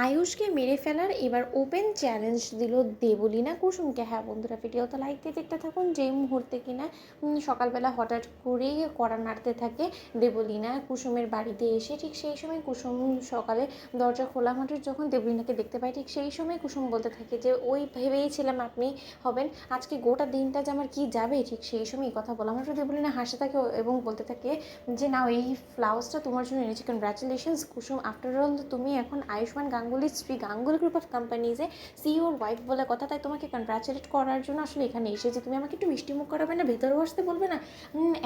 আয়ুষকে মেরে ফেলার এবার ওপেন চ্যালেঞ্জ দিল দেবলীনা কুসুমকে। হ্যাঁ বন্ধুরা, ভিডিওটা লাইক দিয়ে দেখতে থাকুন। যেই মুহূর্তে কিনা সকালবেলা হঠাৎ করেই কড়া নাড়তে থাকে দেবলীনা কুসুমের বাড়িতে এসে, ঠিক সেই সময় কুসুম সকালে দরজা খোলা মাত্র যখন দেবলীনাকে দেখতে পায়, ঠিক সেই সময় কুসুম বলতে থাকে যে ওই ভেবেইছিলাম আপনি হবেন, আজকে গোটা দিনটা যে আমার কী যাবে। ঠিক সেই সময় কথা বলা মাত্র দেবলীনা হাসতে থাকে এবং বলতে থাকে যে নাও এই ফ্লাওয়ার্সটা তোমার জন্য এনেছি, কনগ্রাচুলেশনস কুসুম, আফটার অল তুমি এখন আয়ুষ্মান গাঙ্গুলির স্ত্রী, গাঙ্গুলি গ্রুপ অফ কোম্পানিজে সিইওর ওয়াইফ বলে কথা, তাই তোমাকে কনগ্রাচুলেট করার জন্য আসলে এখানে এসেছি। তুমি আমাকে একটু মিষ্টি মুখ করাবে না, ভেতরেও আসতে বলবে না,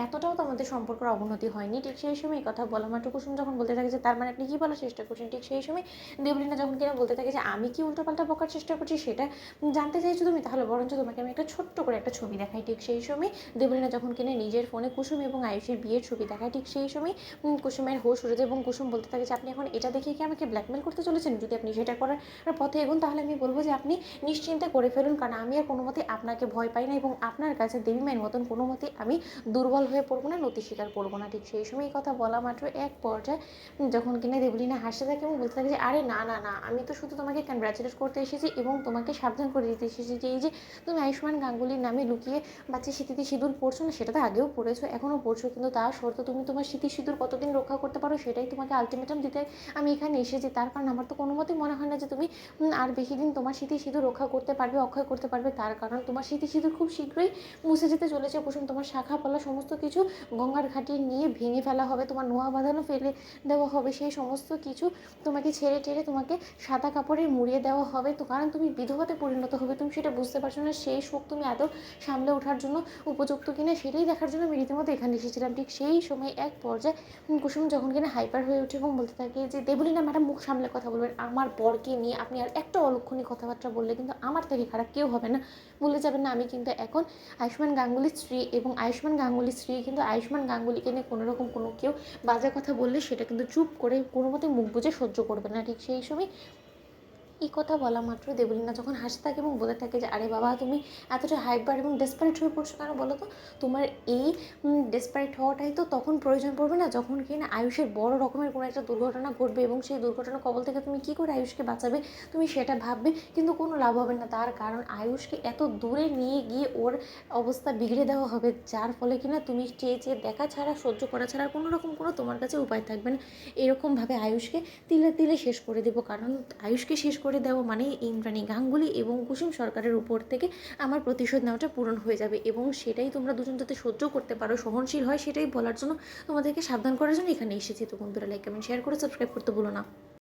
এতটাও তো আমাদের সম্পর্কের অবনতি হয়নি। ঠিক সেই সময় এই কথা বলা মাত্র কুসুম যখন বলতে থাকে যে তার মানে আপনি কী বলার চেষ্টা করছেন, ঠিক সেই সময় দেবলীনা যখন কিনা বলতে থাকে যে আমি কি উল্টোপাল্টা বকার চেষ্টা করছি সেটা জানতে চাইছো তুমি, তাহলে বরঞ্চ তোমাকে আমি একটা ছোট্ট করে একটা ছবি দেখাই। ঠিক সেই সময় দেবলীনা যখন কিনা নিজের ফোনে কুসুম এবং আয়ুষের বিয়ের ছবি দেখায়, ঠিক সেই সময় কুসুমের হোশ উড়ে যায় এবং কুসুম বলতে থাকে যে আপনি এখন এটা দেখে কি আমাকে ব্ল্যাকমেল করতে চলেছেন। যদি আপনি সেটা করার পথে এগোন তাহলে আমি বলবো যে আপনি নিশ্চিন্তে করে ফেলুন, কারণ আমি আর কোনো মতে আপনাকে ভয় পাই না এবং আপনার কাছে দেবী মায়ের মতন কোনো মতে আমি দুর্বল হয়ে পড়বো না, নতি স্বীকার করবো না। ঠিক সেই সময় এই কথা বলা মাত্র এক পর্যায়ে যখন কিনা দেবলীনা হাসতে থাকে এবং বলতে থাকে যে আরে না না না, আমি তো শুধু তোমাকে কনগ্রাচুলেট করতে এসেছি এবং তোমাকে সাবধান করে দিতে এসেছি যে এই যে তুমি আয়ুষ্মান গাঙ্গুলির নামে লুকিয়ে বাচ্চা স্মৃতিতে সিঁদুর পড়ছো না, সেটা তো আগেও পড়েছো, এখনও পড়ছো, কিন্তু তা সত্ত্বেও তুমি তোমার স্মৃতি সিঁদুর কতদিন রক্ষা করতে পারো সেটাই তোমাকে আলটিমেটাম দিতে আমি এখানে এসেছি। তার কারণ আমার তো কোনো মতেই মনে হয় না যে তুমি আর বেশি দিন তোমার স্মৃতি সিঁদুর রক্ষা করতে পারবে, অক্ষয় করতে পারবে। তার কারণ তোমার স্মৃতি সিঁদুর খুব শীঘ্রই মুছে যেতে চলেছে কুসুম, তোমার শাখা পালা সমস্ত কিছু গঙ্গার ঘাটে নিয়ে ভেঙে ফেলা হবে, তোমার নোয়া বাঁধানো ফেলে দেওয়া হবে, সেই সমস্ত কিছু তোমাকে ছেড়ে টেড়ে তোমাকে সাদা কাপড়ে মুড়িয়ে দেওয়া হবে। তো কারণ তুমি বিধবাতে পরিণত হবে, তুমি সেটা বুঝতে পারছো না, সেই শোক তুমি আদৌ সামলে ওঠার জন্য উপযুক্ত কিনা সেটাই দেখার জন্য আমি রীতিমতো এখানে এসেছিলাম। ঠিক সেই সময় এক পর্যায়ে কুসুম যখন কিনা হাইপার হয়ে ওঠে এবং বলতে থাকে যে দেবলীনা ম্যাডাম মুখ সামলে কথা বলবেন, আমার বরকে নিয়ে আপনি আর একটা অলক্ষণী কথাবার্তা বললে কিন্তু আমার থেকে খারাপ কেউ হবে না। ভুলে যাবেন না আমি কিন্তু এখন আয়ুষ্মান গাঙ্গুলির স্ত্রী, এবং আয়ুষ্মান গাঙ্গুলির স্ত্রী কিন্তু আয়ুষ্মান গাঙ্গুলিকে নিয়ে কোনোরকম কোনো কেউ বাজে কথা বললে সেটা কিন্তু চুপ করে কোনো মতে মুখ বুজে সহ্য করবে না। ঠিক সেই সময় এই কথা বলা মাত্র দেবলীনা যখন হাসতে থাকে এবং বলতে থাকে যে আরে বাবা তুমি এতটা হাইপার এবং ডেসপারেট হয়ে পড়ছো কেন বলো তো, তোমার এই ডেসপারেট হওয়াটাই তো তখন প্রয়োজন পড়বে না যখন কি না আয়ুষের বড় রকমের কোনো একটা দুর্ঘটনা ঘটবে এবং সেই দুর্ঘটনার কবল থেকে তুমি কী করে আয়ুষকে বাঁচাবে তুমি সেটা ভাববে, কিন্তু কোনো লাভ হবে না। তার কারণ আয়ুষকে এত দূরে নিয়ে গিয়ে ওর অবস্থা বিগড়ে দেওয়া হবে, যার ফলে কিনা তুমি চেয়ে চেয়ে দেখা ছাড়া, সহ্য করা ছাড়া কোনো রকম কোনো তোমার কাছে উপায় থাকবে না। এরকমভাবে আয়ুষকে তিলে তিলে শেষ করে দেবো, কারণ আয়ুষকে শেষ করে দেওয়া মানে ইন্দ্রাণী গাঙ্গুলি এবং কুসুম সরকারের উপর থেকে আমার প্রতিশোধ নেওয়াটা পূরণ হয়ে যাবে, এবং সেটাই তোমরা দুজন যাতে সহ্য করতে পারো, সহনশীল হয় সেটাই বলার জন্য, তোমাদেরকে সাবধান করার জন্য এখানে এসেছি। তো বন্ধুরা লাইক কমেন্ট শেয়ার করে সাবস্ক্রাইব করতে ভুলো না।